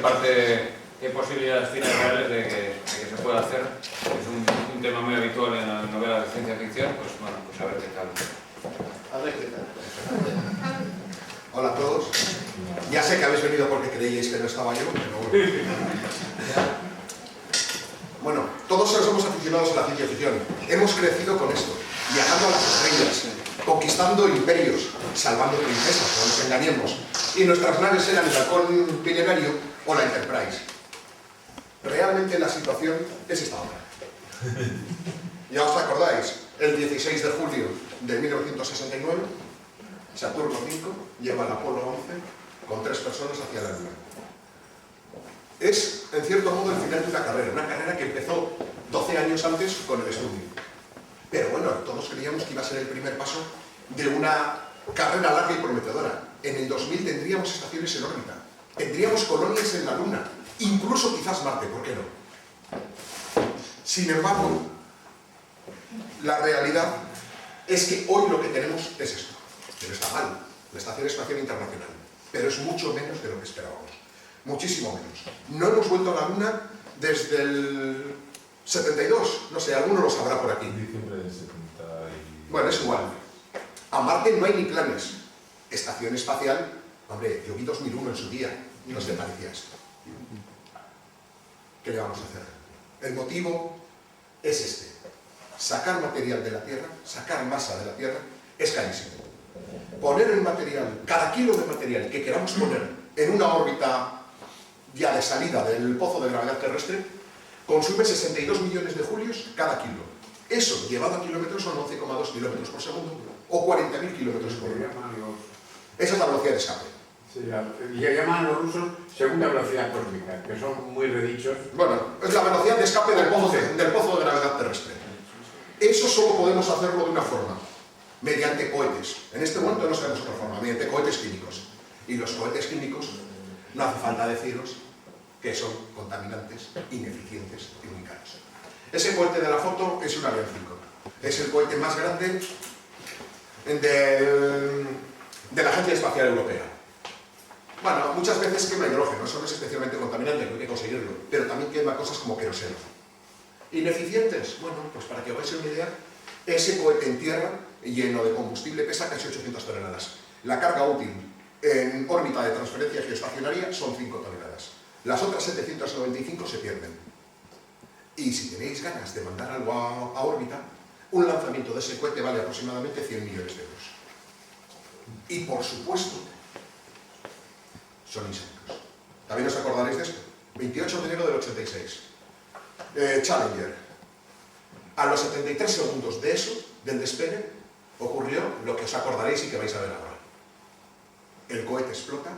qué posibilidades tiene reales de que se pueda hacer. Es un tema muy habitual en la novela de ciencia ficción, pues bueno, pues a ver qué tal. A ver qué tal. Hola a todos. Ya sé que habéis venido porque creíais que no estaba yo, pero bueno. Bueno, todos somos aficionados a la ciencia ficción. Hemos crecido con esto, viajando a las estrellas, conquistando imperios, salvando princesas, no nos engañemos. Y nuestras naves eran el Halcón Milenario o la Enterprise. Realmente la situación es esta otra. ¿Ya os acordáis? El 16 de julio de 1969, Saturno V lleva el Apolo 11 con 3 personas hacia la Luna. Es, en cierto modo, el final de una carrera que empezó 12 años antes con el Sputnik. Pero bueno, todos creíamos que iba a ser el primer paso de una carrera larga y prometedora. En el 2000 tendríamos estaciones en órbita, tendríamos colonias en la Luna, incluso quizás Marte, ¿por qué no? Sin embargo, la realidad es que hoy lo que tenemos es esto. Pero está mal, la Estación Espacial Internacional, pero es mucho menos de lo que esperábamos. Muchísimo menos. No hemos vuelto a la Luna desde el 72, no sé, alguno lo sabrá por aquí. Diciembre del 70 y... Bueno, es igual. A Marte no hay ni planes. Estación espacial, hombre, yo vi 2001 en su día, y no se parecía esto. ¿Qué le vamos a hacer? El motivo es este. Sacar material de la Tierra, sacar masa de la Tierra, es carísimo. Poner el material, cada kilo de material que queramos poner en una órbita ya de salida del pozo de gravedad terrestre, consume 62 millones de julios cada kilo. Eso, llevado a kilómetros, son 11,2 kilómetros por segundo, o 40.000 kilómetros por hora. Esa es la velocidad de escape. Sí, y llaman a los rusos segunda velocidad cósmica, que son muy redichos. Bueno, es la velocidad de escape del pozo de gravedad terrestre. Eso solo podemos hacerlo de una forma, mediante cohetes. En este momento no sabemos otra forma, mediante cohetes químicos. Y los cohetes químicos, no hace falta deciros que son contaminantes, ineficientes y muy caros. Ese cohete de la foto es un Ariane 5. Es el cohete más grande de la Agencia Espacial Europea. Bueno, muchas veces quema hidrógeno, eso no es especialmente contaminante, hay que conseguirlo, pero también quema cosas como queroseno. ¿Ineficientes? Bueno, pues para que os hagáis una idea, ese cohete en tierra, lleno de combustible, pesa casi 800 toneladas. La carga útil en órbita de transferencia geoestacionaria son 5 toneladas. Las otras 795 se pierden. Y si tenéis ganas de mandar algo a órbita, un lanzamiento de ese cohete vale aproximadamente 100 millones de euros. Y por supuesto, son insectos. También os acordaréis de esto. 28 de enero del 86. Challenger. A los 73 segundos de eso, del despegue, ocurrió lo que os acordaréis y que vais a ver ahora. El cohete explota.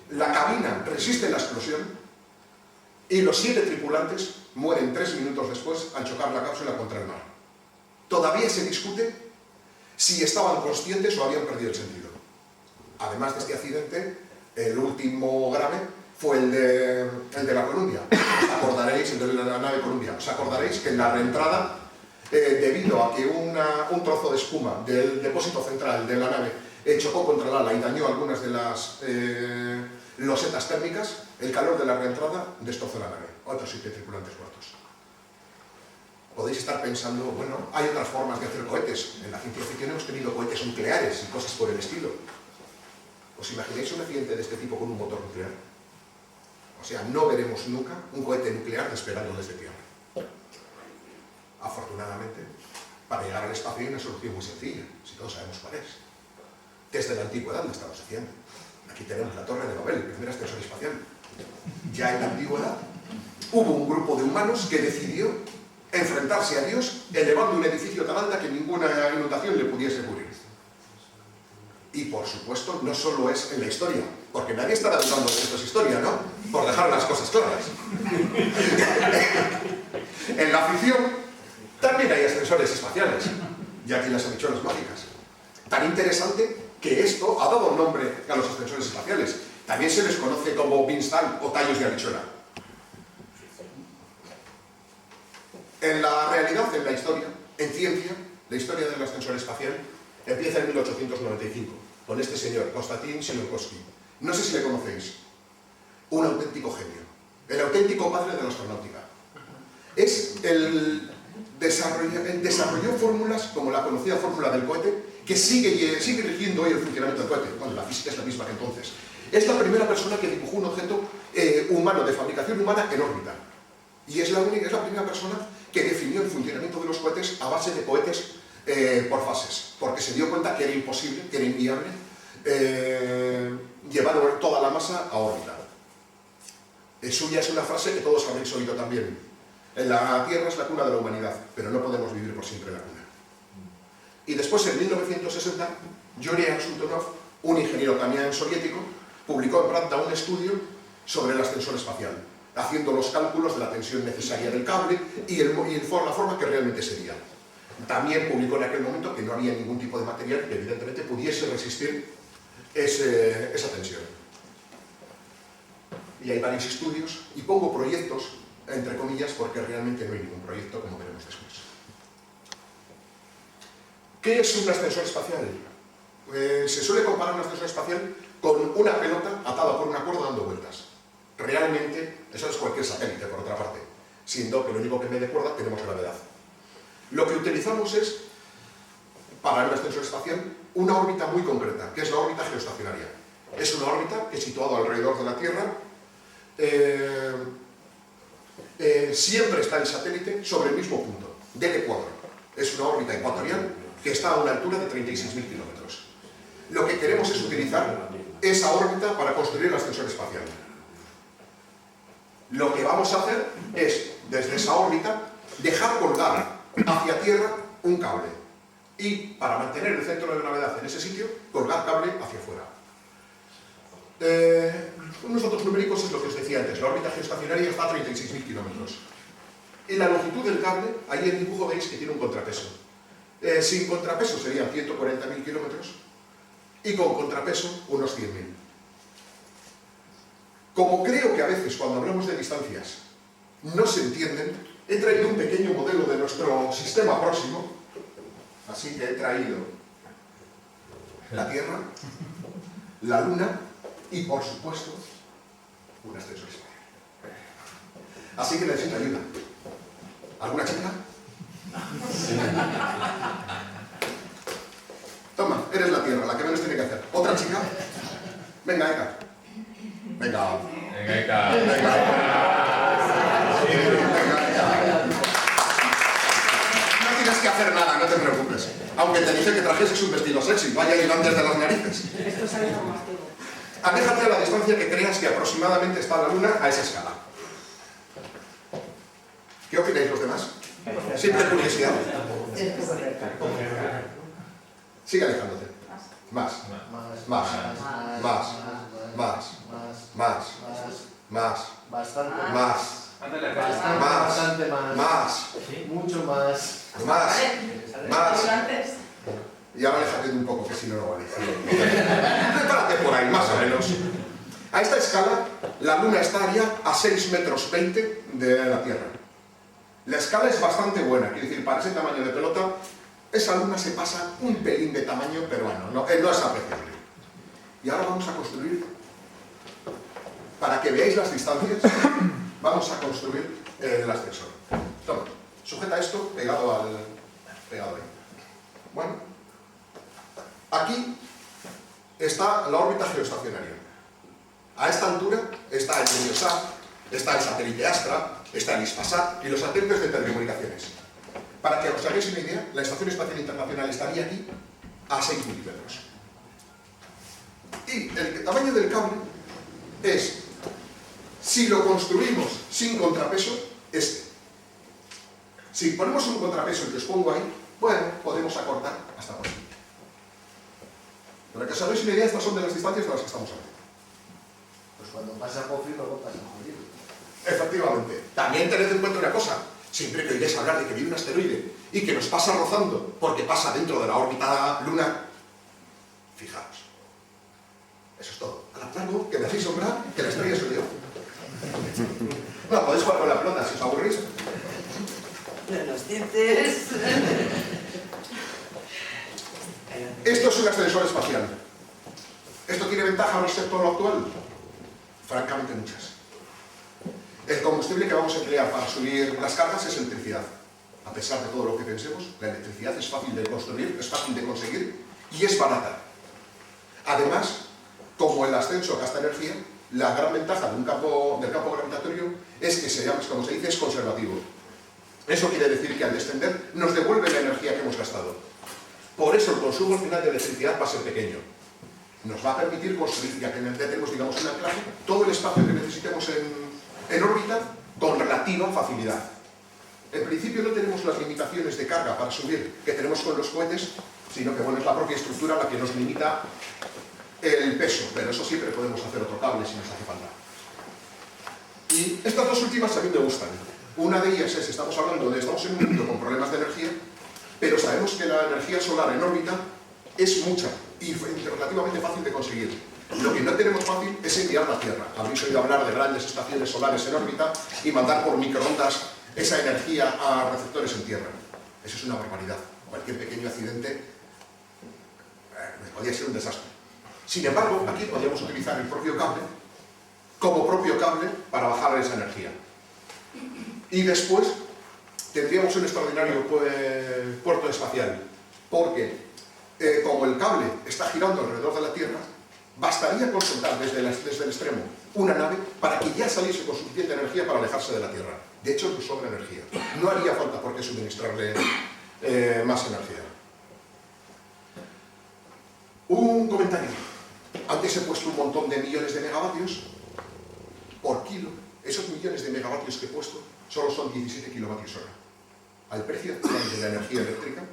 La cabina resiste la explosión y los 7 tripulantes mueren 3 minutos después al chocar la cápsula contra el mar. Todavía se discute si estaban conscientes o habían perdido el sentido. Además de este accidente, el último grave fue el de la Columbia. Os acordaréis, el de la nave Columbia. Os acordaréis que en la reentrada, debido a que un trozo de espuma del depósito central de la nave chocó contra el ala y dañó algunas de las losetas térmicas, el calor de la reentrada destrozó la nave. Otros 7 tripulantes muertos. Podéis estar pensando, bueno, hay otras formas de hacer cohetes. En la ciencia ficción hemos tenido cohetes nucleares y cosas por el estilo. ¿Os imagináis un accidente de este tipo con un motor nuclear? O sea, no veremos nunca un cohete nuclear despegando desde tierra. Afortunadamente, para llegar al espacio hay una solución muy sencilla, si todos sabemos cuál es. Desde la antigüedad lo estamos haciendo. Aquí tenemos la Torre de Babel, el primer ascensor espacial. Ya en la antigüedad hubo un grupo de humanos que decidió enfrentarse a Dios elevando un edificio tan alto que ninguna inundación le pudiese cubrir. Y por supuesto, no solo es en la historia, porque nadie estará dudando de que esto es historia, ¿no? Por dejar las cosas claras. En la ficción también hay ascensores espaciales, ya que las habichuelas mágicas. Tan interesante que esto ha dado nombre a los ascensores espaciales. También se les conoce como beanstalk o tallos de habichuela. En la realidad, en la historia, en ciencia, la historia del ascensor espacial empieza en 1895, con este señor, Konstantin Tsiolkovsky. No sé si le conocéis. Un auténtico genio. El auténtico padre de la astronáutica. Desarrolló fórmulas como la conocida fórmula del cohete, que sigue rigiendo hoy el funcionamiento del cohete. Bueno, la física es la misma que entonces. Es la primera persona que dibujó un objeto humano, de fabricación humana, en órbita. Y es la primera persona que definió el funcionamiento de los cohetes a base de cohetes por fases, porque se dio cuenta que era imposible, que era inviable, llevar toda la masa a órbita. Suya es una frase que todos habréis oído también. La Tierra es la cuna de la humanidad, pero no podemos vivir por siempre en la cuna. Y después, en 1960, Yuri Arsutonov, un ingeniero también soviético, publicó en Pravda un estudio sobre el ascensor espacial, haciendo los cálculos de la tensión necesaria del cable y la forma que realmente sería. También publicó en aquel momento que no había ningún tipo de material que evidentemente pudiese resistir esa tensión. Y hay varios estudios, y pongo proyectos, entre comillas, porque realmente no hay ningún proyecto, como veremos después. ¿Qué es un ascensor espacial? Se suele comparar un ascensor espacial con una pelota atada por una cuerda dando vueltas. Realmente, eso es cualquier satélite, por otra parte, siendo que lo único que mide cuerda tenemos gravedad. Lo que utilizamos es, para un ascensor espacial, una órbita muy concreta, que es la órbita geoestacionaria. Es una órbita que, situado alrededor de la Tierra, siempre está el satélite sobre el mismo punto, del ecuador. Es una órbita ecuatorial que está a una altura de 36.000 kilómetros. Lo que queremos es utilizar esa órbita para construir el ascensor espacial. Lo que vamos a hacer es, desde esa órbita, dejar colgar hacia tierra un cable. Y, para mantener el centro de gravedad en ese sitio, colgar cable hacia afuera. Unos datos numéricos es lo que os decía antes. La órbita geoestacionaria está a 36.000 kilómetros. Y la longitud del cable, ahí en el dibujo veis que tiene un contrapeso. Sin contrapeso serían 140.000 kilómetros y con contrapeso unos 100.000. Como creo que a veces cuando hablamos de distancias no se entienden, he traído un pequeño modelo de nuestro sistema próximo. Así que he traído la Tierra, la Luna y, por supuesto, un ascensor espacial. Así que necesito ayuda. ¿Alguna chica? Toma, eres la Tierra, la que menos tiene que hacer. ¿Otra chica? Venga, Eka. Venga. Venga, Eka. Venga, Eka. No tienes que hacer nada, no te preocupes. Aunque te dije que trajeses un vestido sexy, vaya ir antes de las narices. Esto es algo más todo. Aléjate a la distancia que creas que aproximadamente está la Luna a esa escala. ¿Qué opináis los demás? Simple curiosidad. Sigue alejándote. Más. Más. Más. Más. Más. Bastante Más. Ándale, bastante más. Más. Mucho más. Más. Más. Antes. Y ahora aléjate un poco, que si no, no vale. Prepárate por ahí, más o menos. A esta escala, la Luna estaría a 6,20 metros de la Tierra. La escala es bastante buena, quiero decir, para ese tamaño de pelota, esa Luna se pasa un pelín de tamaño, pero bueno, no es apreciable. Y ahora vamos a construir, para que veáis las distancias, vamos a construir el ascensor. Toma, sujeta esto pegado ahí. Bueno, aquí está la órbita geoestacionaria. A esta altura está el Meteosat, está el satélite Astra, está el Hispasat y los satélites de telecomunicaciones. Para que os hagáis una idea, la Estación Espacial Internacional estaría aquí a 6 milímetros. Y el tamaño del cable es, si lo construimos sin contrapeso, este. Si ponemos un contrapeso el que os pongo ahí, bueno, podemos acortar hasta por aquí. Para que os hagáis una idea, estas son de las distancias de las que estamos hablando. Pues cuando pasa Pofi, luego pasa Jodido. Efectivamente. También tened en cuenta una cosa. Siempre que oigáis hablar de que viene un asteroide y que nos pasa rozando porque pasa dentro de la órbita lunar, fijaos. Eso es todo. A largo, que me hacéis sombrar, que la estrella soy yo. No, podéis jugar con la pelota si os aburrís. Los dientes. Esto es un ascensor espacial. tiene ventaja respecto a lo actual? Francamente muchas. El combustible que vamos a emplear para subir las cargas es electricidad. A pesar de todo lo que pensemos, la electricidad es fácil de construir, es fácil de conseguir y es barata. Además, como el ascenso gasta energía, la gran ventaja del campo gravitatorio es que se llama, como se dice, es conservativo. Eso quiere decir que al descender nos devuelve la energía que hemos gastado. Por eso el consumo al final de electricidad va a ser pequeño. Nos va a permitir construir, ya que tenemos, digamos, un anclaje, todo el espacio que necesitemos en órbita con relativa facilidad. En principio no tenemos las limitaciones de carga para subir que tenemos con los cohetes, sino que bueno, es la propia estructura la que nos limita el peso, pero eso siempre podemos hacer otro cable si nos hace falta. Y estas dos últimas a mí me gustan. Una de ellas es, estamos en un mundo con problemas de energía, pero sabemos que la energía solar en órbita es mucha y relativamente fácil de conseguir. Lo que no tenemos fácil es enviar a la Tierra. Habréis oído hablar de grandes estaciones solares en órbita y mandar por microondas esa energía a receptores en Tierra. Eso es una barbaridad. Cualquier pequeño accidente podría ser un desastre. Sin embargo, aquí podríamos utilizar el propio cable como propio cable para bajar esa energía. Y después tendríamos un extraordinario puerto espacial, porque como el cable está girando alrededor de la Tierra, bastaría con soltar desde el extremo una nave para que ya saliese con suficiente energía para alejarse de la Tierra. De hecho, nos sobra energía. No haría falta por qué suministrarle más energía. Un comentario. Antes he puesto un montón de millones de megavatios por kilo. Esos millones de megavatios que he puesto solo son 17 kilovatios hora. Al precio actual de la energía eléctrica,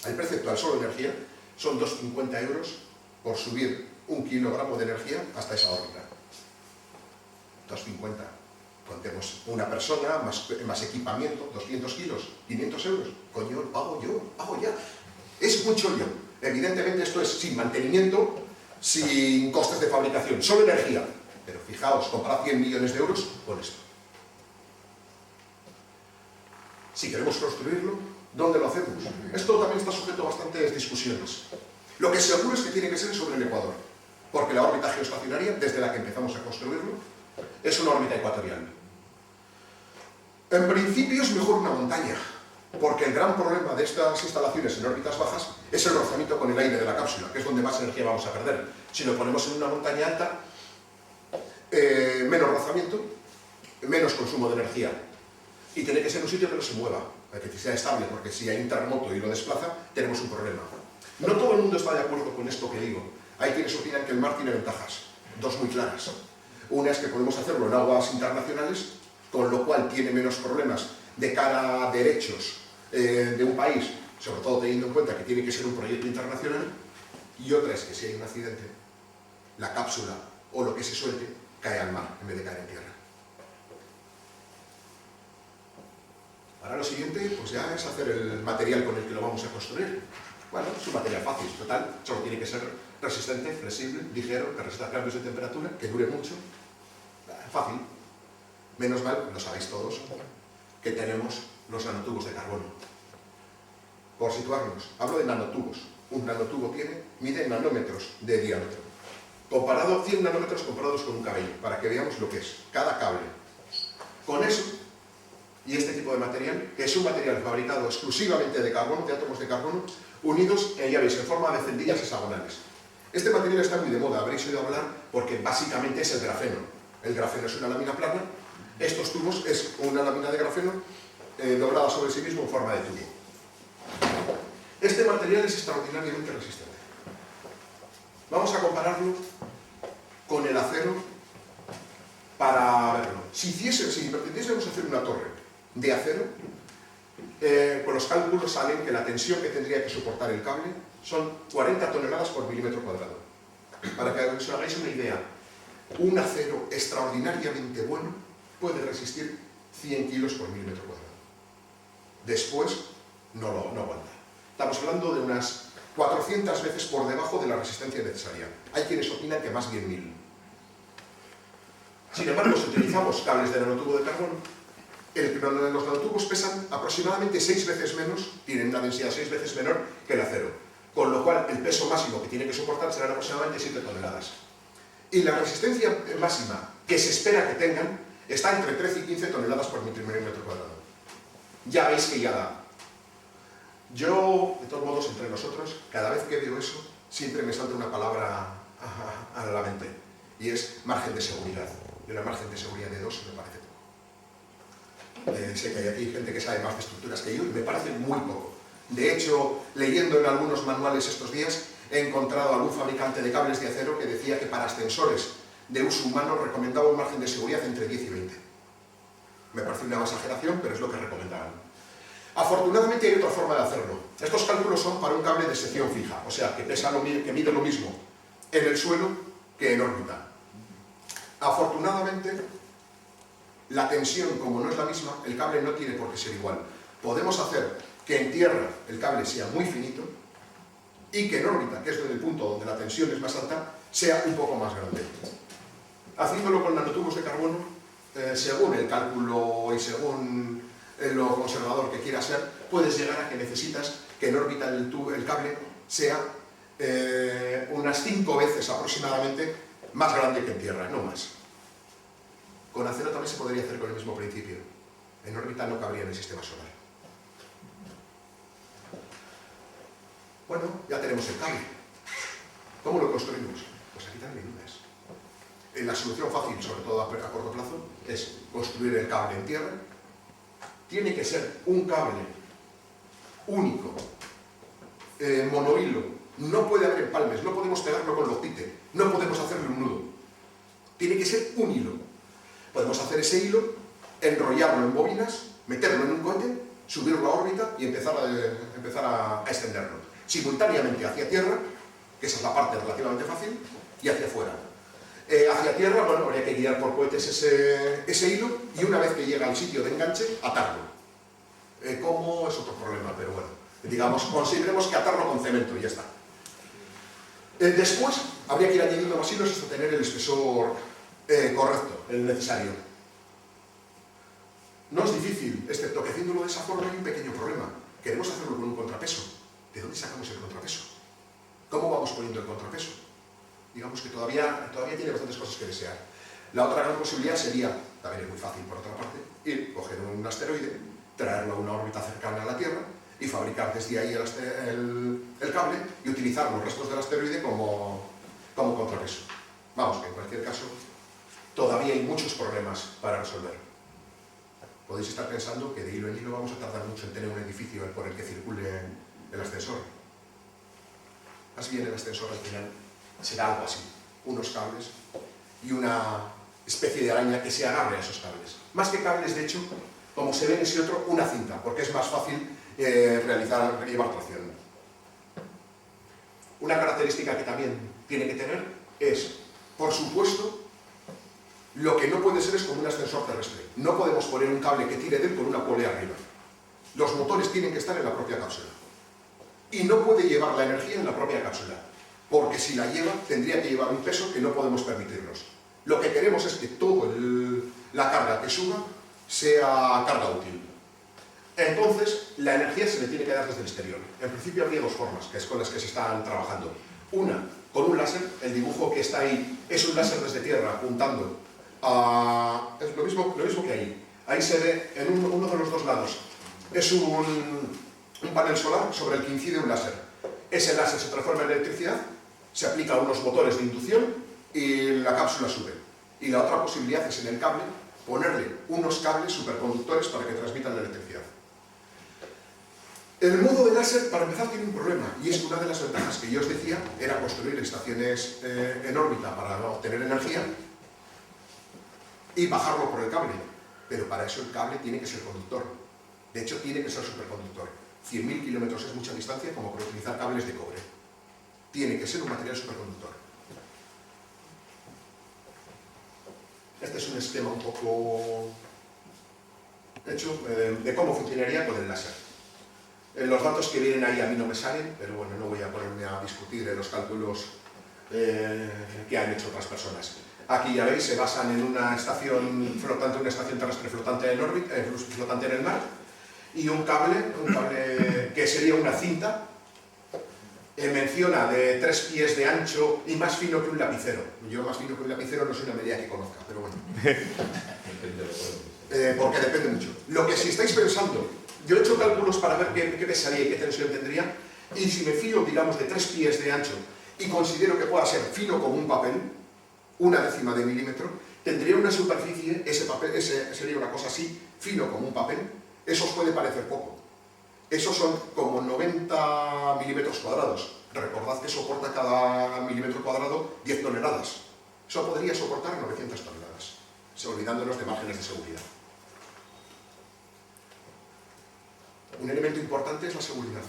al precio actual solo de energía, son 2,50 euros por subir 1 kilogramo de energía hasta esa órbita. 2,50. Contemos una persona, más equipamiento, 200 kilos, 500 euros. Coño, pago ya. Es mucho lío. Evidentemente esto es sin mantenimiento, sin costes de fabricación, solo energía. Pero fijaos, comparad 100 millones de euros con esto. Si queremos construirlo, ¿dónde lo hacemos? Esto también está sujeto a bastantes discusiones. Lo que seguro es que tiene que ser sobre el Ecuador, porque la órbita geoestacionaria, desde la que empezamos a construirlo, es una órbita ecuatorial. En principio es mejor una montaña, porque el gran problema de estas instalaciones en órbitas bajas es el rozamiento con el aire de la cápsula, que es donde más energía vamos a perder. Si lo ponemos en una montaña alta, menos rozamiento, menos consumo de energía. Y tiene que ser un sitio que no se mueva, que sea estable, porque si hay un terremoto y lo desplaza, tenemos un problema. No todo el mundo está de acuerdo con esto que digo. Hay quienes opinan que el mar tiene ventajas, dos muy claras. Una es que podemos hacerlo en aguas internacionales, con lo cual tiene menos problemas de cara a derechos de un país, sobre todo teniendo en cuenta que tiene que ser un proyecto internacional. Y otra es que si hay un accidente, la cápsula o lo que se suelte cae al mar en vez de caer en tierra. Ahora lo siguiente pues ya es hacer el material con el que lo vamos a construir. Bueno, es un material fácil, total, solo tiene que ser resistente, flexible, ligero, que resista cambios de temperatura, que dure mucho. Fácil. Menos mal, lo sabéis todos, que tenemos los nanotubos de carbono. Por situarnos, hablo de nanotubos. Un nanotubo mide nanómetros de diámetro. 100 nanómetros comparados con un cabello, para que veamos lo que es cada cable. Con eso, y este tipo de material, que es un material fabricado exclusivamente de carbono, de átomos de carbono, unidos, ya veis, en forma de celdillas hexagonales. Este material está muy de moda, habréis oído hablar, porque básicamente es el grafeno. El grafeno es una lámina plana, estos tubos es una lámina de grafeno doblada sobre sí mismo en forma de tubo. Este material es extraordinariamente resistente. Vamos a compararlo con el acero para verlo. Si pretendiésemos hacer una torre de acero, por los cálculos salen que la tensión que tendría que soportar el cable son 40 toneladas por milímetro cuadrado. Para que os hagáis una idea, un acero extraordinariamente bueno puede resistir 100 kilos por milímetro cuadrado. Después no aguanta. Estamos hablando de unas 400 veces por debajo de la resistencia necesaria. Hay quienes opinan que más bien 1000. Sin embargo, si utilizamos cables de nanotubo de carbono, los nanotubos pesan aproximadamente 6 veces menos, tienen una densidad 6 veces menor que el acero. con lo cual el peso máximo que tiene que soportar serán aproximadamente 7 toneladas. Y la resistencia máxima que se espera que tengan está entre 13 y 15 toneladas por metro cuadrado. Ya veis que ya da. Yo, de todos modos, entre nosotros, cada vez que veo eso, siempre me salta una palabra a la mente, y es margen de seguridad. Y una margen de seguridad de 2 me parece poco. Sé que hay aquí gente que sabe más de estructuras que yo, y me parece muy poco. De hecho, leyendo en algunos manuales estos días, he encontrado a algún fabricante de cables de acero que decía que para ascensores de uso humano recomendaba un margen de seguridad entre 10 y 20. Me parece una exageración, pero es lo que recomendaban. Afortunadamente hay otra forma de hacerlo. Estos cálculos son para un cable de sección fija, o sea, que mide lo mismo en el suelo que en órbita. Afortunadamente, la tensión, como no es la misma, el cable no tiene por qué ser igual. Podemos hacer que en tierra el cable sea muy finito y que en órbita, que es el punto donde la tensión es más alta, sea un poco más grande. Haciéndolo con nanotubos de carbono, según el cálculo y según lo conservador que quiera ser, puedes llegar a que necesitas que en órbita el cable sea unas 5 veces aproximadamente más grande que en tierra, no más. Con acero también se podría hacer con el mismo principio. En órbita no cabría en el sistema solar. Bueno, ya tenemos el cable. ¿Cómo lo construimos? Pues aquí también hay dudas. La solución fácil, sobre todo a corto plazo, es construir el cable en tierra. Tiene que ser un cable único, monohilo. No puede haber empalmes, no podemos pegarlo con loctite, no podemos hacerle un nudo. Tiene que ser un hilo. Podemos hacer ese hilo, enrollarlo en bobinas, meterlo en un cohete, subirlo a órbita y empezar a extenderlo. Simultáneamente hacia tierra, que esa es la parte relativamente fácil, y hacia afuera. Hacia tierra, bueno, habría que guiar por cohetes ese hilo, y una vez que llega al sitio de enganche, atarlo. ¿Cómo? Es otro problema, pero bueno, digamos, consideremos que atarlo con cemento y ya está. Después, habría que ir añadiendo más hilos hasta tener el espesor correcto, el necesario. No es difícil, excepto que haciéndolo de esa forma hay un pequeño problema. Queremos hacerlo con un contrapeso. ¿De dónde sacamos el contrapeso? ¿Cómo vamos poniendo el contrapeso? Digamos que todavía tiene bastantes cosas que desear. La otra gran posibilidad sería, también es muy fácil por otra parte, ir, coger un asteroide, traerlo a una órbita cercana a la Tierra y fabricar desde ahí el cable y utilizar los restos del asteroide como contrapeso. Vamos, que en cualquier caso todavía hay muchos problemas para resolver. Podéis estar pensando que de hilo en hilo vamos a tardar mucho en tener un edificio por el que circule el ascensor. Más bien el ascensor al final será algo así, unos cables y una especie de araña que se agarre a esos cables. Más que cables, de hecho, como se ve en ese otro, una cinta, porque es más fácil llevar tracción. Una característica que también tiene que tener es, por supuesto, lo que no puede ser es como un ascensor terrestre. No podemos poner un cable que tire de él con una polea arriba. Los motores tienen que estar en la propia cápsula. Y no puede llevar la energía en la propia cápsula, porque si la lleva, tendría que llevar un peso que no podemos permitirnos. Lo que queremos es que toda la carga que suba sea carga útil. Entonces, la energía se le tiene que dar desde el exterior. En principio habría dos formas, que es con las que se están trabajando. Una, con un láser. El dibujo que está ahí es un láser desde tierra apuntando a... Es lo mismo que ahí. Ahí se ve en uno de los dos lados. Es un panel solar sobre el que incide un láser. Ese láser se transforma en electricidad, se aplica a unos motores de inducción y la cápsula sube. Y la otra posibilidad es en el cable ponerle unos cables superconductores para que transmitan la electricidad. El modo de láser, para empezar, tiene un problema, y es que una de las ventajas que yo os decía era construir estaciones en órbita para obtener energía y bajarlo por el cable. Pero para eso el cable tiene que ser conductor. De hecho, tiene que ser superconductor. 100.000 kilómetros es mucha distancia como para utilizar cables de cobre. Tiene que ser un material superconductor. Este es un esquema un poco hecho de cómo funcionaría con el láser. Los datos que vienen ahí a mí no me salen, pero bueno, no voy a ponerme a discutir los cálculos que han hecho otras personas. Aquí ya veis, se basan en una estación flotante, una estación terrestre flotante en órbita, flotante en el mar, y un cable que sería una cinta menciona de 3 pies de ancho y más fino que un lapicero. Yo más fino que un lapicero no soy una medida que conozca, pero bueno. Depende de Porque depende mucho. Lo que si estáis pensando, yo he hecho cálculos para ver qué pesaría y qué tensión tendría, y si me fío, digamos, de 3 pies de ancho y considero que pueda ser fino como un papel, 1/10 de milímetro, tendría una superficie, ese sería una cosa así, fino como un papel. Eso os puede parecer poco. Esos son como 90 milímetros cuadrados. Recordad que soporta cada milímetro cuadrado 10 toneladas. Eso podría soportar 900 toneladas, olvidándonos de márgenes de seguridad. Un elemento importante es la seguridad.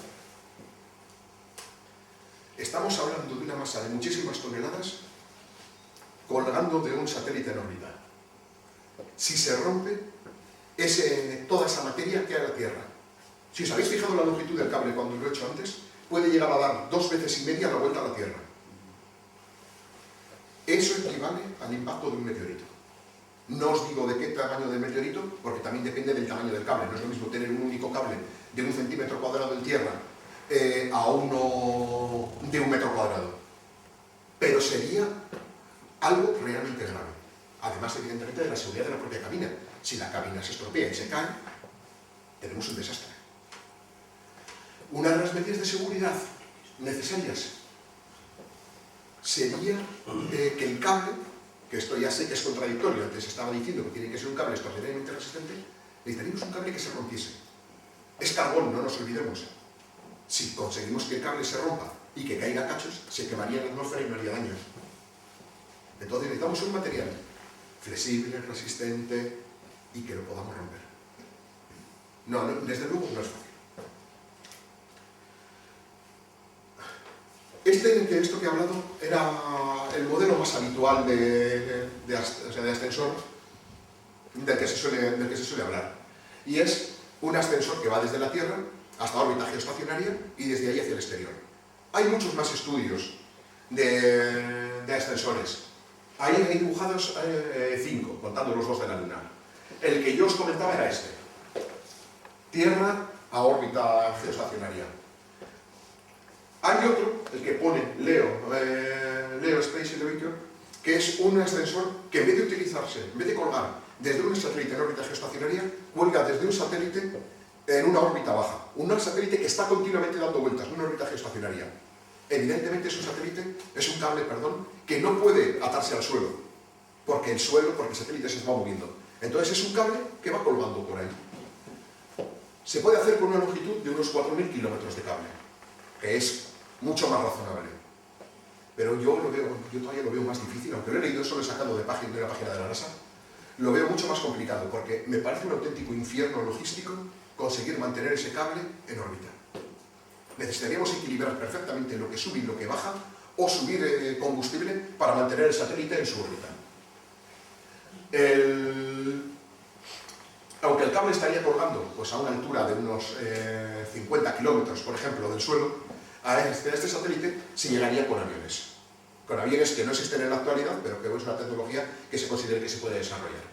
Estamos hablando de una masa de muchísimas toneladas colgando de un satélite en órbita. Si se rompe, toda esa materia queda en la Tierra. Si os habéis fijado la longitud del cable cuando lo he hecho antes, puede llegar a dar 2 veces y media la vuelta a la Tierra. Eso equivale al impacto de un meteorito. No os digo de qué tamaño del meteorito, porque también depende del tamaño del cable. No es lo mismo tener un único cable de 1 centímetro cuadrado en tierra a uno de 1 metro cuadrado. Pero sería algo realmente grave. Además, evidentemente, de la seguridad de la propia cabina. Si la cabina se estropea y se cae, tenemos un desastre. Una de las medidas de seguridad necesarias sería que el cable, que esto ya sé que es contradictorio, antes estaba diciendo que tiene que ser un cable extraordinariamente resistente, necesitaríamos un cable que se rompiese. Es carbón, no nos olvidemos. Si conseguimos que el cable se rompa y que caiga a cachos, se quemaría en la atmósfera y no haría daño. Entonces necesitamos un material flexible, resistente y que lo podamos romper. No, desde luego no es fácil. Esto que he hablado era el modelo más habitual de ascensor del que se suele hablar. Y es un ascensor que va desde la Tierra hasta órbita geoestacionaria y desde ahí hacia el exterior. Hay muchos más estudios de ascensores. Ahí hay dibujados 5, contando los 2 de la Luna. El que yo os comentaba era este. Tierra a órbita geoestacionaria. Hay otro, el que pone Leo Space Elevator, que es un ascensor que en vez de utilizarse, en vez de colgar desde un satélite en órbita geoestacionaria, cuelga desde un satélite en una órbita baja. Un satélite que está continuamente dando vueltas, no una órbita geoestacionaria. Evidentemente es un cable, que no puede atarse al suelo, porque el satélite se va moviendo. Entonces es un cable que va colgando por ahí. Se puede hacer con una longitud de unos 4.000 kilómetros de cable, que es mucho más razonable. Pero yo todavía lo veo más difícil, aunque lo he leído, solo he sacado de una página de la NASA, lo veo mucho más complicado, porque me parece un auténtico infierno logístico conseguir mantener ese cable en órbita. Necesitaríamos equilibrar perfectamente lo que sube y lo que baja, o subir combustible para mantener el satélite en su órbita. Aunque el cable estaría colgando pues, a una altura de unos 50 kilómetros, por ejemplo, del suelo, a este satélite se llegaría con aviones. Con aviones que no existen en la actualidad, pero que es una tecnología que se considera que se puede desarrollar.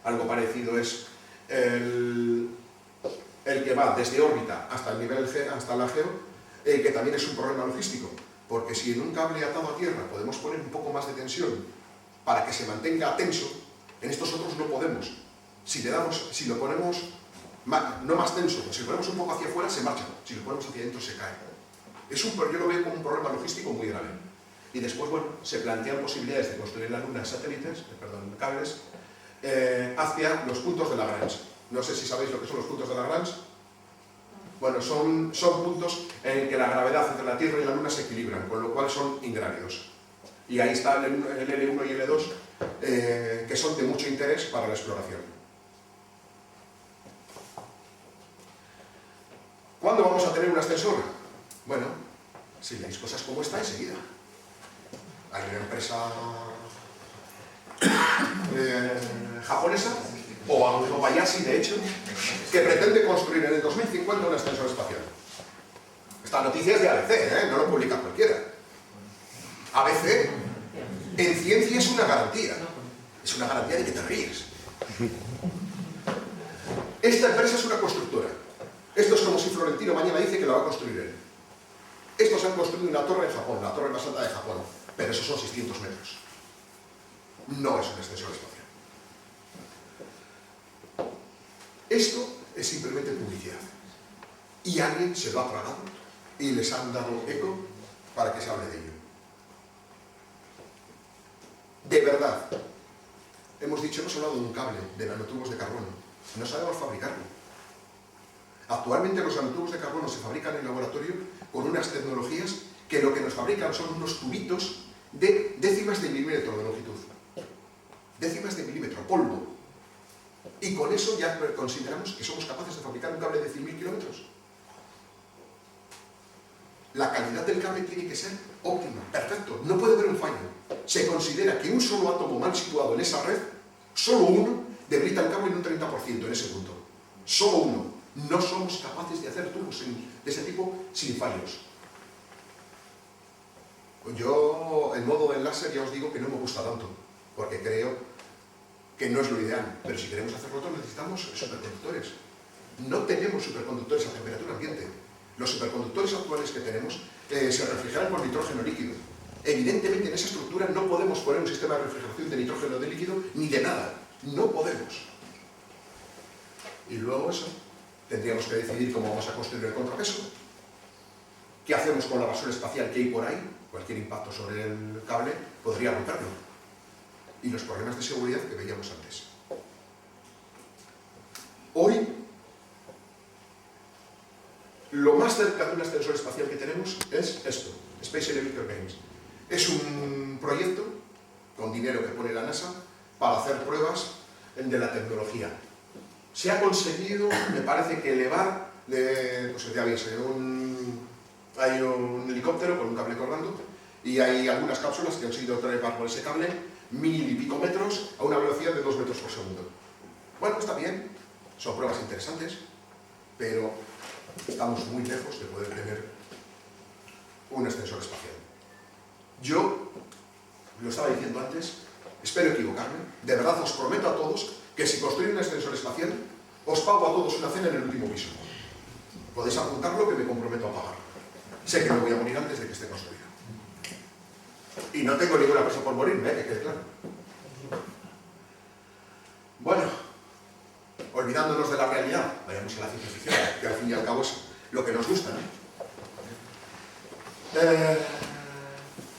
Algo parecido es el que va desde órbita hasta el nivel hasta la geo, que también es un problema logístico, porque si en un cable atado a tierra podemos poner un poco más de tensión para que se mantenga tenso, en estos otros no podemos. Si lo ponemos no más tenso, si lo ponemos un poco hacia afuera se marcha, si lo ponemos hacia adentro se cae. Yo lo veo como un problema logístico muy grave. Y después, bueno, se plantean posibilidades de construir en la Luna cables hacia los puntos de Lagrange. No sé si sabéis lo que son los puntos de Lagrange. Bueno, son puntos en que la gravedad entre la Tierra y la Luna se equilibran, con lo cual son ingrávidos. Y ahí está el L1 y L2, que son de mucho interés para la exploración. ¿Cuándo vamos a tener un ascensor? Bueno, si veis cosas como esta, enseguida. Hay una empresa japonesa, o Bayashi de hecho, que pretende construir en el 2050 un ascensor espacial. Esta noticia es de ABC, no lo publica cualquiera. ABC, en ciencia es una garantía. Es una garantía de que te ríes. Esta empresa es una constructora. Esto es como si Florentino mañana dice que la va a construir él. Estos han construido una torre en Japón, la torre más alta de Japón, pero esos son 600 metros. No es un extensor espacial. Esto es simplemente publicidad. Y alguien se lo ha tragado y les han dado eco para que se hable de ello. De verdad, hemos dicho, hemos hablado de un cable, de nanotubos de carbono. No sabemos fabricarlo. Actualmente los nanotubos de carbono se fabrican en laboratorio con unas tecnologías que lo que nos fabrican son unos tubitos de décimas de milímetro de longitud. Décimas de milímetro, polvo. Y con eso ya consideramos que somos capaces de fabricar un cable de 100.000 kilómetros. La calidad del cable tiene que ser óptima, perfecto, no puede haber un fallo. Se considera que un solo átomo mal situado en esa red, solo uno, debilita el cable en un 30% en ese punto. Solo uno. No somos capaces de hacer tubos de ese tipo sin fallos. Yo, el modo del láser, ya os digo que no me gusta tanto, porque creo que no es lo ideal. Pero si queremos hacerlo todo, necesitamos superconductores. No tenemos superconductores a temperatura ambiente. Los superconductores actuales que tenemos se refrigeran por nitrógeno líquido. Evidentemente en esa estructura no podemos poner un sistema de refrigeración de nitrógeno de líquido ni de nada. No podemos. Y luego eso, tendríamos que decidir cómo vamos a construir el contrapeso. ¿Qué hacemos con la basura espacial que hay por ahí? Cualquier impacto sobre el cable podría romperlo. Y los problemas de seguridad que veíamos antes. Hoy, lo más cerca de un ascensor espacial que tenemos es esto, Space Elevator Games. Es un proyecto con dinero que pone la NASA para hacer pruebas de la tecnología. Se ha conseguido, me parece que elevar, pues ya veis, hay un helicóptero con un cable colgando y hay algunas cápsulas que han sido trepar por ese cable 1000 y pico metros a una velocidad de 2 metros por segundo. Bueno, está bien, son pruebas interesantes, pero estamos muy lejos de poder tener un ascensor espacial. Yo, lo estaba diciendo antes, espero equivocarme, de verdad os prometo a todos que si construyo un ascensor espacial, os pago a todos una cena en el último piso. Podéis apuntarlo que me comprometo a pagar. Sé que me voy a morir antes de que esté construido. Y no tengo ninguna prisa por morirme, que quede claro. Bueno, olvidándonos de la realidad, vayamos a la ciencia ficción, que al fin y al cabo es lo que nos gusta, ¿no?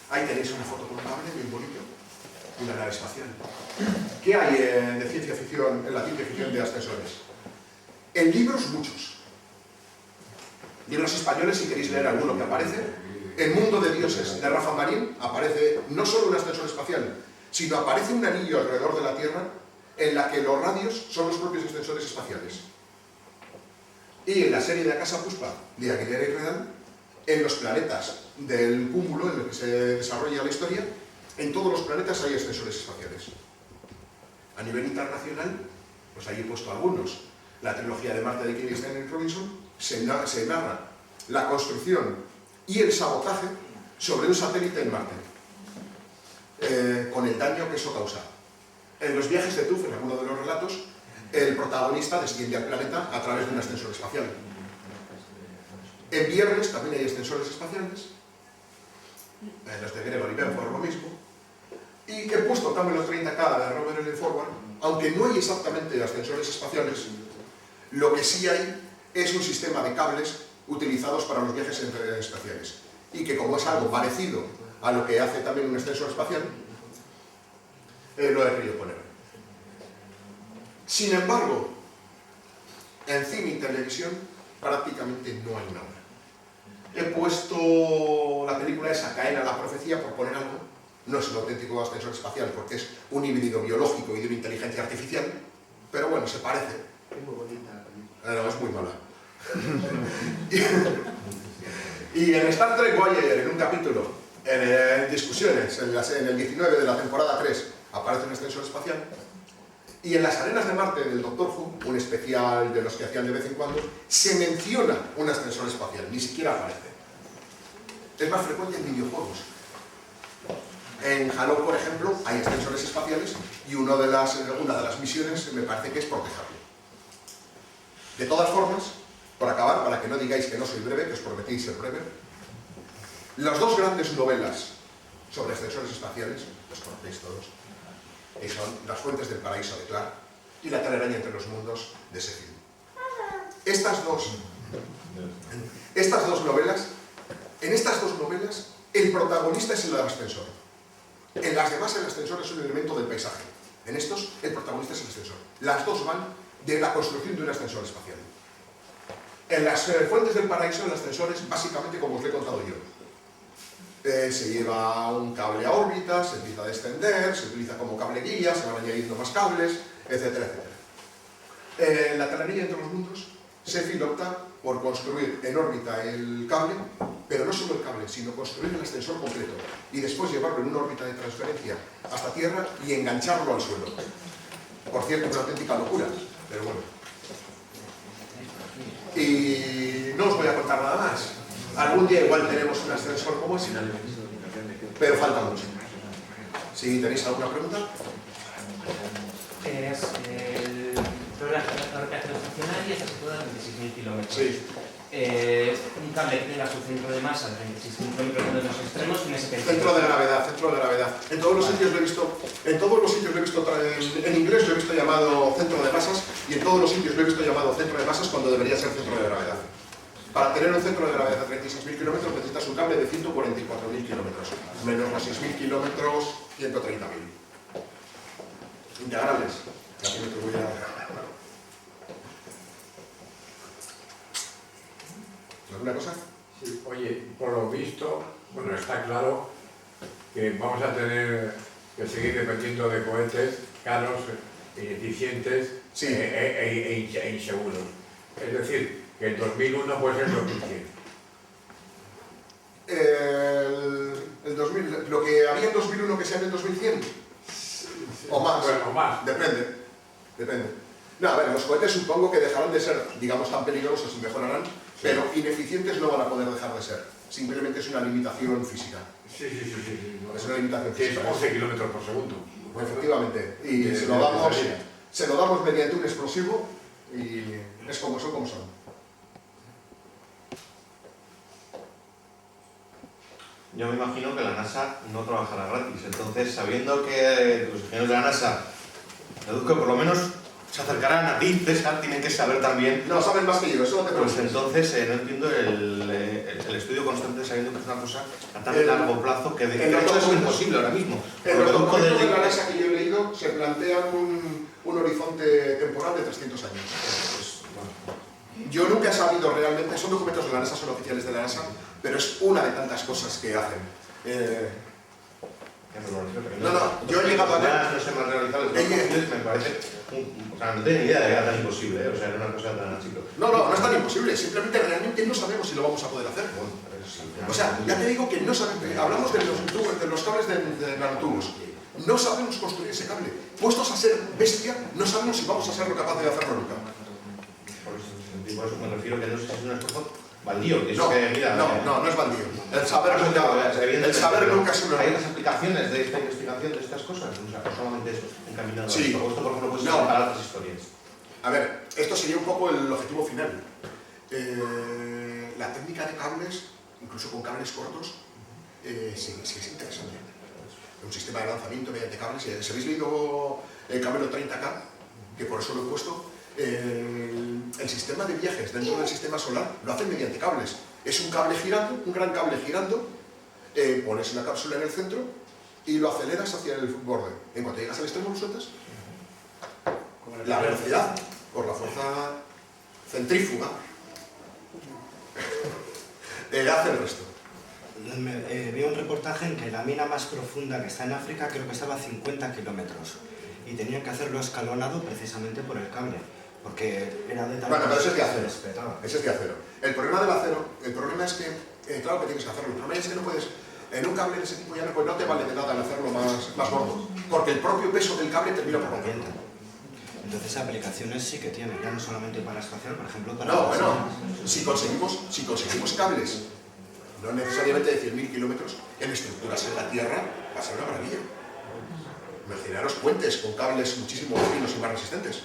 Ahí tenéis una foto con un cable bien bonito, una nave espacial. ¿Qué hay de ciencia ficción, en la ciencia ficción de ascensores? En libros, muchos. Libros españoles, si queréis leer alguno que aparece. En Mundo de Dioses, de Rafa Marín, aparece no solo un ascensor espacial, sino aparece un anillo alrededor de la Tierra en la que los radios son los propios ascensores espaciales. Y en la serie de A Casa Puspa, de Aguilera y Redán, en los planetas del cúmulo en el que se desarrolla la historia, en todos los planetas hay ascensores espaciales. A nivel internacional, pues ahí he puesto algunos. La trilogía de Marte de Kingston y Robinson se narra la construcción y el sabotaje sobre un satélite en Marte, con el daño que eso causa. En los viajes de Tuf, en alguno de los relatos, el protagonista desciende al planeta a través de un ascensor espacial. En Viernes también hay ascensores espaciales, en los de Gregory Benford lo mismo, y he puesto también los 30K de Robert L. Forward, aunque no hay exactamente ascensores espaciales, lo que sí hay es un sistema de cables utilizados para los viajes espaciales, y que como es algo parecido a lo que hace también un ascensor espacial, lo he querido poner. Sin embargo, en cine y televisión prácticamente no hay nada. He puesto la película esa, Caena, la profecía, por poner algo. No es un auténtico ascensor espacial porque es un híbrido biológico y de una inteligencia artificial, pero bueno, se parece. Es muy bonita la película. No, es muy mala. Y en Star Trek Voyager, en un capítulo, en discusiones, en el 19 de la temporada 3, aparece un ascensor espacial. Y en las arenas de Marte del Doctor Who, un especial de los que hacían de vez en cuando, se menciona un ascensor espacial, ni siquiera aparece. Es más frecuente en videojuegos. En Halo, por ejemplo, hay ascensores espaciales y una de las misiones me parece que es protegerlo. De todas formas, por acabar, para que no digáis que no soy breve, que os prometí ser breve, Las dos grandes novelas sobre ascensores espaciales, los conocéis todos, y son Las fuentes del paraíso de Clarke y La telaraña entre los mundos de Sheffield. Estas dos novelas, en estas dos novelas, el protagonista es el ascensor. En las demás el ascensor es un elemento del paisaje. En estos, el protagonista es el ascensor. Las dos van de la construcción de un ascensor espacial. En las fuentes del paraíso, el ascensor es básicamente como os lo he contado yo. Se lleva un cable a órbita, se empieza a descender, se utiliza como cable guía, se van añadiendo más cables, etcétera, etcétera. En La telaraña entre los mundos, Sheffield opta por construir en órbita el cable, pero no solo el cable, sino construir el ascensor completo y después llevarlo en una órbita de transferencia hasta Tierra y engancharlo al suelo. Por cierto, una auténtica locura, pero bueno. Y no os voy a contar nada más. Algún día igual tenemos un ascensor como ese, pero falta mucho. Si tenéis alguna pregunta. Es la rotación estacionaria está situada a 26.000 kilómetros. Sí. Un cable que tenga su centro de masa de 26 kilómetros de los extremos tiene ese Centro de gravedad, centro de gravedad. En todos los sitios lo he visto, en inglés lo he visto llamado centro de masas y en todos los sitios lo he visto llamado centro de masas cuando debería ser centro de gravedad. Para tener un centro de gravedad de 36.000 kilómetros necesitas un cable de 144.000 kilómetros, menos los 6.000 kilómetros, 130.000. Integrales. Aquí me voy a... ¿Alguna cosa? Sí, oye, por lo visto, bueno, está claro que vamos a tener que seguir dependiendo de cohetes caros, ineficientes Sí. e inseguros. Es decir, que el 2001 puede ser 2100. El 2000, lo que había en 2001 que sea en el 2100, o más. Bueno, o más. Depende. No, a ver, los cohetes supongo que dejarán de ser, digamos, tan peligrosos y mejorarán, pero ineficientes no van a poder dejar de ser. Simplemente es una limitación física. Sí. Es una limitación Que es física. 11 kilómetros por segundo. Efectivamente. Y De- se de salida. lo damos mediante un explosivo y es como son. Yo me imagino que la NASA no trabajará gratis, entonces sabiendo que los ingenieros de la NASA, deduzco que por lo menos se acercarán a ti, César, tienen que saber también. No, saben más que yo, eso no te Pues preocupes. entonces no entiendo el estudio constante sabiendo que es una cosa a tan largo plazo que de en los hecho es documentos- imposible ahora mismo. En Lo los deduzco documentos de la del- NASA que yo he leído se plantean un horizonte temporal de 300 años. Pues, bueno. Yo nunca he sabido realmente, son documentos de la NASA, son oficiales de la NASA, pero es una de tantas cosas que hacen. No, yo he llegado a ver... No sé más realizar los documentos, me parece... O sea, no tenía ni idea de que era tan imposible, o sea, era una cosa tan chica. No es tan imposible, simplemente realmente no sabemos si lo vamos a poder hacer. O sea, ya te digo que no sabemos, hablamos de los cables de nanotubos. No sabemos construir ese cable. Puestos a ser bestia, no sabemos si vamos a ser capaces de hacerlo nunca. Por eso me refiero que no sé si es un esfuerzo baldío, que es No, que, mira... no es baldío. El saber nunca es una... ¿Hay otras aplicaciones de esta investigación de estas cosas? O sea, no solamente eso, encaminado Sí. a esto. O esto, por ejemplo, puede ser No. para otras historias. A ver, esto sería un poco el objetivo final. La técnica de cables, incluso con cables cortos, sí es interesante. Un sistema de lanzamiento mediante cables. Si habéis leído el Camelo 30K, que por eso lo he puesto, el sistema de viajes dentro del sistema solar lo hacen mediante cables. Es un cable girando, un gran cable girando, pones la cápsula en el centro y lo aceleras hacia el borde. En cuanto llegas al extremo lo sueltas. La velocidad, por la fuerza centrífuga, hace el resto. Vi un reportaje en que la mina más profunda que está en África creo que estaba a 50 kilómetros y tenían que hacerlo escalonado precisamente por el cable, porque era de tal... Bueno, pero ese es de acero. Respetaba. Ese es de acero. El problema del acero, el problema es que, claro que tienes que hacerlo, el problema es que no puedes, en un cable de ese tipo ya no te vale de nada el hacerlo más gordo, porque el propio peso del cable termina por romperlo. Entonces aplicaciones sí que tiene, ya no solamente para espacial, por ejemplo para... No, bueno, si conseguimos cables, no necesariamente de 100.000 kilómetros, en estructuras en la Tierra, va a ser una maravilla. Imaginaros puentes con cables muchísimo más finos y más resistentes.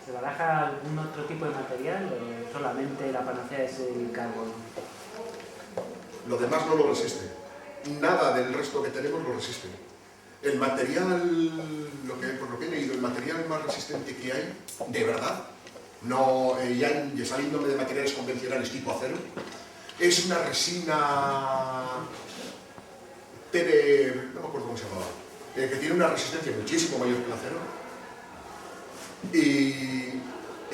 Se va baraja algún otro tipo de material o solamente la panacea es el carbono? Lo demás no lo resiste. Nada del resto que tenemos lo resiste. El material, por lo que he leído, el material más resistente que hay, de verdad, no, ya saliéndome de materiales convencionales tipo acero, es una resina no me acuerdo cómo se llamaba, que tiene una resistencia muchísimo mayor que el acero y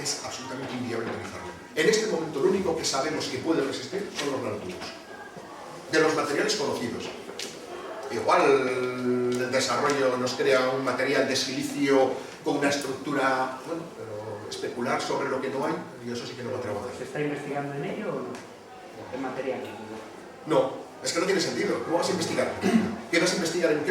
es absolutamente inviable utilizarlo. En este momento lo único que sabemos que puede resistir son los nanotubos, de los materiales conocidos. Igual el desarrollo nos crea un material de silicio con una estructura, bueno, pero especular sobre lo que no hay, y eso sí que no lo atrevo a ¿Se hacer. está investigando en ello o no? ¿En material? No, es que no tiene sentido. ¿Cómo vas a investigar? ¿Qué vas a investigar en un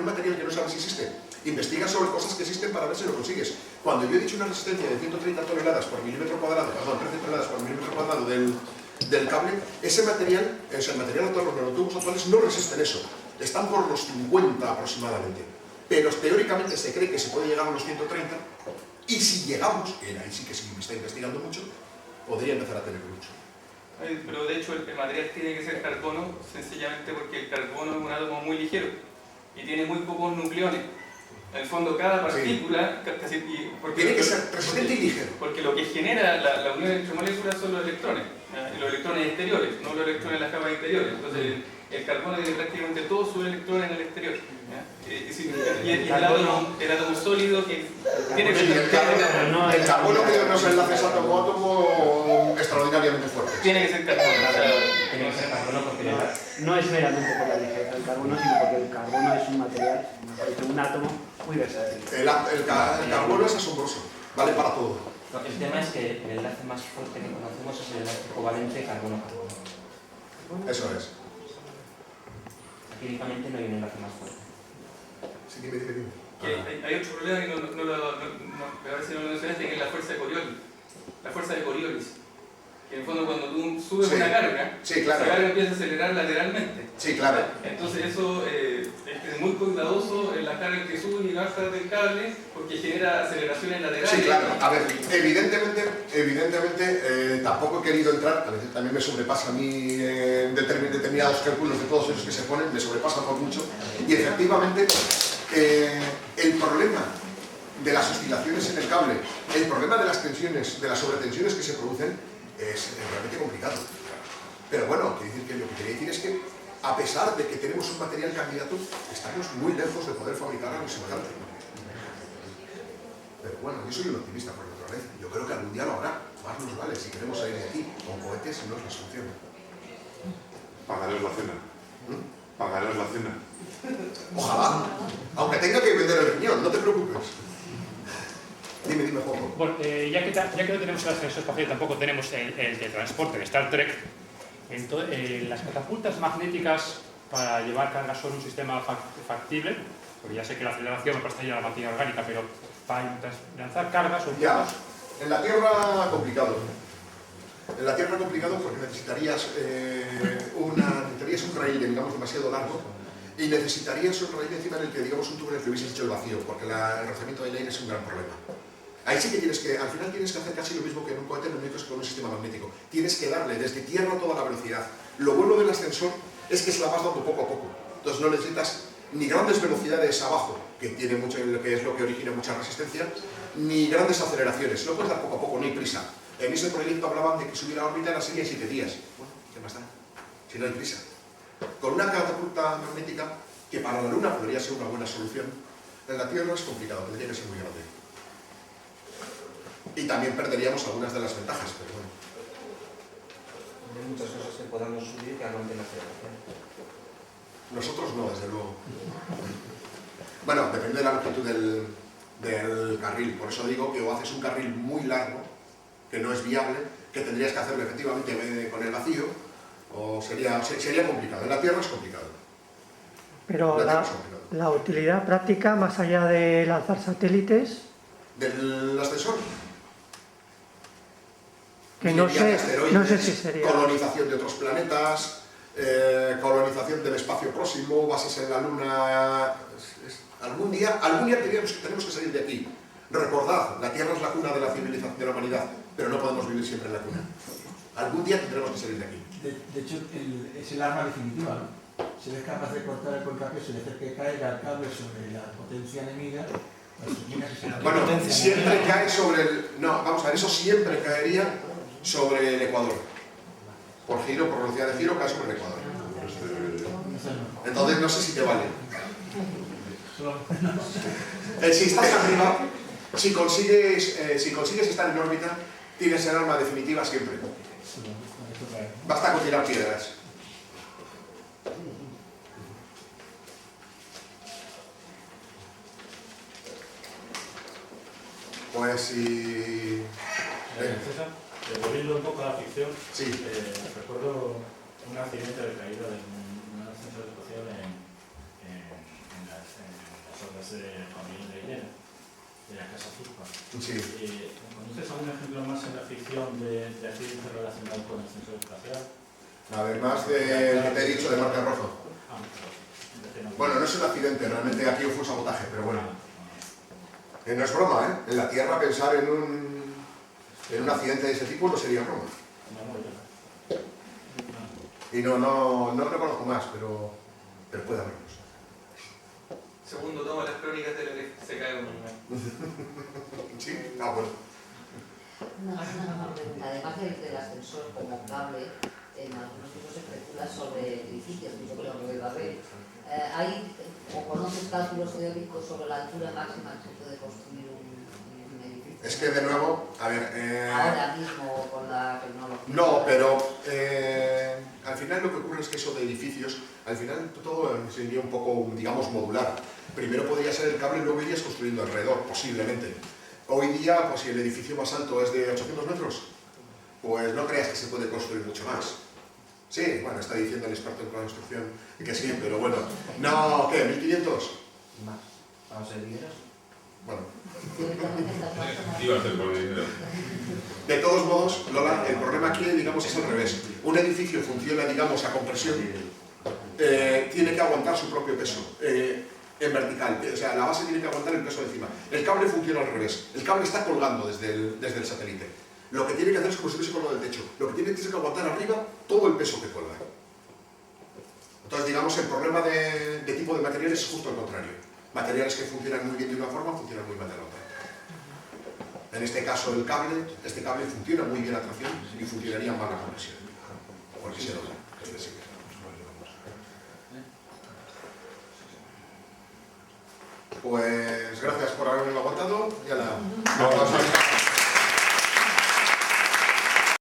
material que no sabes si existe? Investiga sobre cosas que existen para ver si lo consigues. Cuando yo he dicho una resistencia de 130 toneladas por milímetro cuadrado, perdón, 13 toneladas por milímetro cuadrado del cable, ese material, el material actual, los nanotubos actuales no resisten eso. Están por los 50 aproximadamente. Pero teóricamente se cree que se puede llegar a los 130 y si llegamos, que ahí sí que sí me está investigando mucho, podría empezar a tener mucho. Pero de hecho el material tiene que ser carbono sencillamente porque el carbono es un átomo muy ligero y tiene muy pocos nucleones. En el fondo cada partícula tiene que ser resistente y ligero. Porque lo que genera la unión entre moléculas son los electrones, y los electrones exteriores, no los electrones en las capas interiores. Entonces el carbono tiene prácticamente todos sus electrones en el exterior. Y el átomo sólido que tiene que ser el carbono tiene unos enlaces átomo-átomo extraordinariamente fuertes. Tiene que ser carbono. Tiene que ser carbono porque No es meramente por la ligereza del carbono, sino porque el carbono es un material, un átomo muy versátil. El carbono es asombroso, vale para todo. El tema es que el enlace más fuerte que conocemos es el enlace covalente carbono-carbono. Eso es. Químicamente no hay un enlace más fuerte. Sí, dime. Hay otro problema que a ver si no lo mencionaste, que es la fuerza de Coriolis. La fuerza de Coriolis. Que en el fondo cuando tú subes una carga, claro, la carga empieza a acelerar lateralmente. Sí, claro. Entonces eso es muy cuidadoso en la carga que sube y baja del cable porque genera aceleraciones laterales. Sí, claro. A ver, evidentemente tampoco he querido entrar, a veces también me sobrepasa a mí determinados cálculos de todos esos que se ponen, me sobrepasan por mucho. Y efectivamente el problema de las oscilaciones en el cable, el problema de las tensiones, de las sobretensiones que se producen, es realmente complicado. Pero bueno, lo que quería decir es que a pesar de que tenemos un material candidato, estamos muy lejos de poder fabricar algo semejante. Pero bueno, yo soy un optimista por naturaleza. Yo creo que algún día lo habrá. Más nos vale. Si queremos salir de aquí con cohetes, no es la solución. Pagaremos la cena. Pagaremos la cena. Ojalá. Aunque tenga que vender el riñón, no te preocupes. Dime, Juanjo. Bueno, ya que no tenemos el ascensor espacial, tampoco tenemos el de transporte de Star Trek. Entonces, las catapultas magnéticas para llevar cargas son un sistema factible, porque ya sé que la aceleración me parece ya la materia orgánica, pero para lanzar cargas o ya, en la Tierra complicado. En la Tierra complicado porque necesitarías un raíl, digamos, demasiado largo y necesitarías un raíl encima en el que, digamos, un tubo en el que hubieses hecho el vacío, porque el rozamiento del aire es un gran problema. Ahí sí que al final tienes que hacer casi lo mismo que en un cohete, lo único es con un sistema magnético. Tienes que darle desde tierra toda la velocidad. Lo bueno del ascensor es que se la vas dando poco a poco. Entonces no necesitas ni grandes velocidades abajo, que tiene mucho, que es lo que origina mucha resistencia, ni grandes aceleraciones. Lo puedes dar poco a poco, no hay prisa. En ese proyecto hablaban de que subir a órbita en la serie de 7 días. Bueno, ¿qué más da? Si no hay prisa. Con una catapulta magnética, que para la Luna podría ser una buena solución, en la Tierra es complicado, tendría que ser muy grande. Y también perderíamos algunas de las ventajas, pero bueno. Hay muchas cosas que podamos subir que aguanten la aceleración. Nosotros no, desde luego. Bueno, depende de la longitud del carril. Por eso digo que o haces un carril muy largo, que no es viable, que tendrías que hacerlo efectivamente con el vacío, o sería complicado. En la Tierra es complicado. Pero la utilidad práctica, más allá de lanzar satélites... ¿Del ascensor? Que no sé si sería... Colonización de otros planetas, colonización del espacio próximo, bases en la Luna... Algún día tenemos que salir de aquí. Recordad, la Tierra es la cuna de la civilización de la humanidad, pero no podemos vivir siempre en la cuna. Algún día tendremos que salir de aquí. De hecho, es el arma definitiva, ¿no? Si eres capaz de cortar el contrapeso y hacer que caiga el cable sobre la potencia enemiga, pues mira que se la Bueno, siempre cae sobre el... No, vamos a ver, eso siempre caería sobre el Ecuador. Por giro, por velocidad de giro, cae sobre el Ecuador. Entonces no sé si te vale. Si estás arriba, si consigues estar en órbita, tienes el arma definitiva siempre. Basta con tirar piedras. Pues si... César, volviendo un poco a la ficción, sí. Recuerdo un accidente de caída de un ascensor espacial en las obras de Juan Miguel de Higuera, de la Casa Zurpa. Sí. ¿Conoces algún ejemplo más en la ficción de accidentes relacionados con el ascensor espacial? Además del que te he dicho de Marca Rojo. Bueno, no es un accidente, realmente aquí fue un sabotaje, pero bueno. No es broma, ¿eh? En la Tierra pensar en un accidente de ese tipo no sería broma. Y no conozco más, pero puede haberlos. Segundo tomo de las crónicas de Tenerife, se cae un... Sí, bueno. Una pregunta. Además del ascensor como cable, en algunos sitios se especula sobre edificios, yo creo que va a haber. ¿Hay o conoces cálculos teóricos sobre la altura máxima que se puede construir un edificio? Es que de nuevo, a ver... Ahora mismo con la tecnología... No, pero al final lo que ocurre es que eso de edificios, al final todo sería un poco, digamos, modular. Primero podría ser el cable y luego irías construyendo alrededor, posiblemente. Hoy día, pues si el edificio más alto es de 800 metros, pues no creas que se puede construir mucho más. Sí, bueno, está diciendo el experto en construcción que sí, pero bueno. No, ¿qué? ¿1500? Más. ¿Vamos a ser dinero? Bueno. Iba a ser por dinero. De todos modos, Lola, el problema aquí, digamos, es al revés. Un edificio funciona, digamos, a compresión, tiene que aguantar su propio peso en vertical. O sea, la base tiene que aguantar el peso de encima. El cable funciona al revés. El cable está colgando desde el satélite. Lo que tiene que hacer es como si estuviese colgado del techo. Lo que tiene que aguantar arriba todo el peso que cuelga. Entonces, digamos, el problema de tipo de materiales es justo al contrario. Materiales que funcionan muy bien de una forma, funcionan muy mal de la otra. En este caso, este cable funciona muy bien a tracción y funcionaría mal a compresión. Porque se dobla. Pues gracias por haberme aguantado y a la...